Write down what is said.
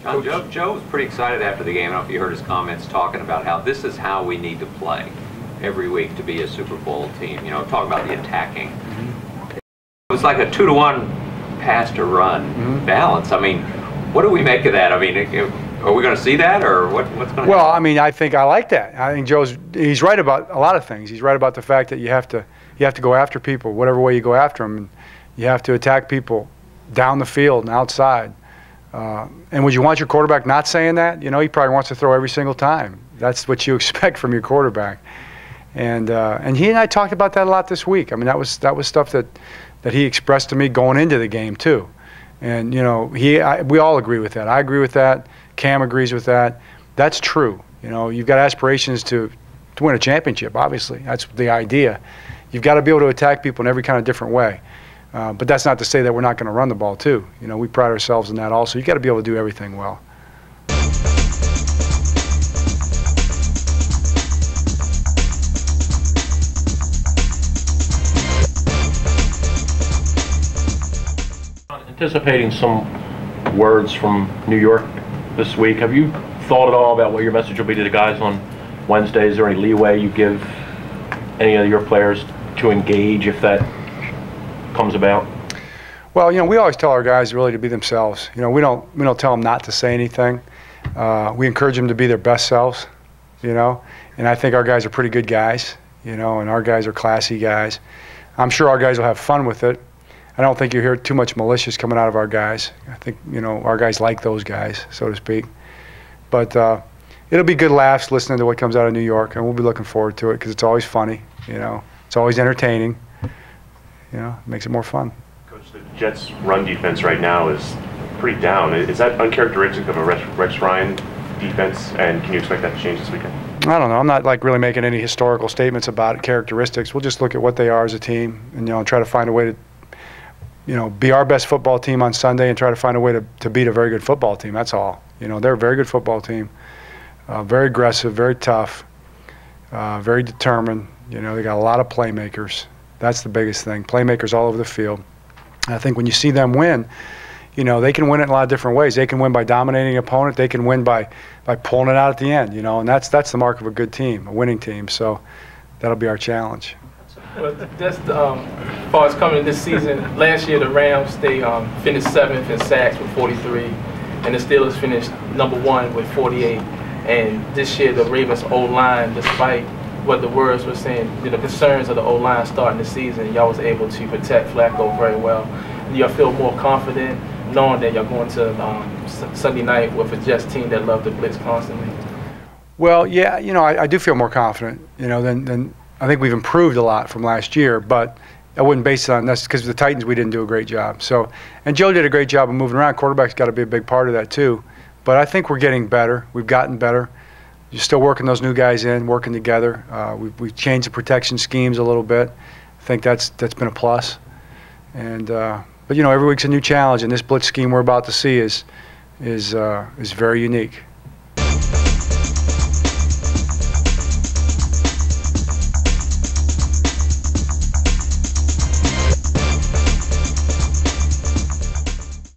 Joe was pretty excited after the game. I don't know if you heard his comments talking about how this is how we need to play every week to be a Super Bowl team. You know, talking about the attacking. It was like a 2-to-1 pass to run balance. I mean, what do we make of that? I mean, are we going to see that, or what's going to happen? Well, I mean, I think I like that. I think he's right about a lot of things. He's right about the fact that you have to go after people, whatever way you go after them, and you have to attack people down the field and outside. And would you want your quarterback not saying that? You know, he probably wants to throw every single time. That's what you expect from your quarterback. And he and I talked about that a lot this week. I mean, that was stuff that he expressed to me going into the game too. And you know, we all agree with that. I agree with that. Cam agrees with that. That's true. You know, you've got aspirations to win a championship. Obviously, that's the idea. You've got to be able to attack people in every kind of different way. But that's not to say that we're not going to run the ball too. You know, we pride ourselves in that also. You've got to be able to do everything well. Anticipating some words from New York this week, have you thought at all about what your message will be to the guys on Wednesday? Is there any leeway you give any of your players to engage if that comes about? Well, you know, we always tell our guys really to be themselves. You know, we don't tell them not to say anything. We encourage them to be their best selves. You know, and I think our guys are pretty good guys. You know, and our guys are classy guys. I'm sure our guys will have fun with it. I don't think you hear too much malicious coming out of our guys. I think, you know, our guys like those guys, so to speak. But it'll be good laughs listening to what comes out of New York, and we'll be looking forward to it because it's always funny. You know, it's always entertaining. You know, it makes it more fun. Coach, the Jets' run defense right now is pretty down. Is that uncharacteristic of a Rex Ryan defense, and can you expect that to change this weekend? I don't know. I'm not like really making any historical statements about it, characteristics. We'll just look at what they are as a team, and you know, try to find a way to, you know, be our best football team on Sunday and try to find a way to beat a very good football team. That's all. You know, they're a very good football team, very aggressive, very tough, very determined. You know, they got a lot of playmakers. That's the biggest thing. Playmakers all over the field. And I think when you see them win, you know, they can win it in a lot of different ways. They can win by dominating an opponent. They can win by pulling it out at the end, you know, and that's the mark of a good team, a winning team. So that'll be our challenge. Well, that's as far as coming this season. Last year, the Rams, they finished 7th in sacks with 43, and the Steelers finished #1 with 48. And this year, the Ravens' O-line, despite what the words were saying, you know, concerns of the O-line starting the season, y'all was able to protect Flacco very well. Do y'all feel more confident knowing that you're going to Sunday night with a Jets team that love to blitz constantly? Well, yeah, you know, I do feel more confident, you know, than I think we've improved a lot from last year, but I wouldn't base it on this because the Titans, we didn't do a great job. So, and Joe did a great job of moving around. Quarterback's got to be a big part of that too. But I think we're getting better. We've gotten better. You're still working those new guys in, working together. We've changed the protection schemes a little bit. I think that's been a plus. And but you know, every week's a new challenge, and this blitz scheme we're about to see is very unique.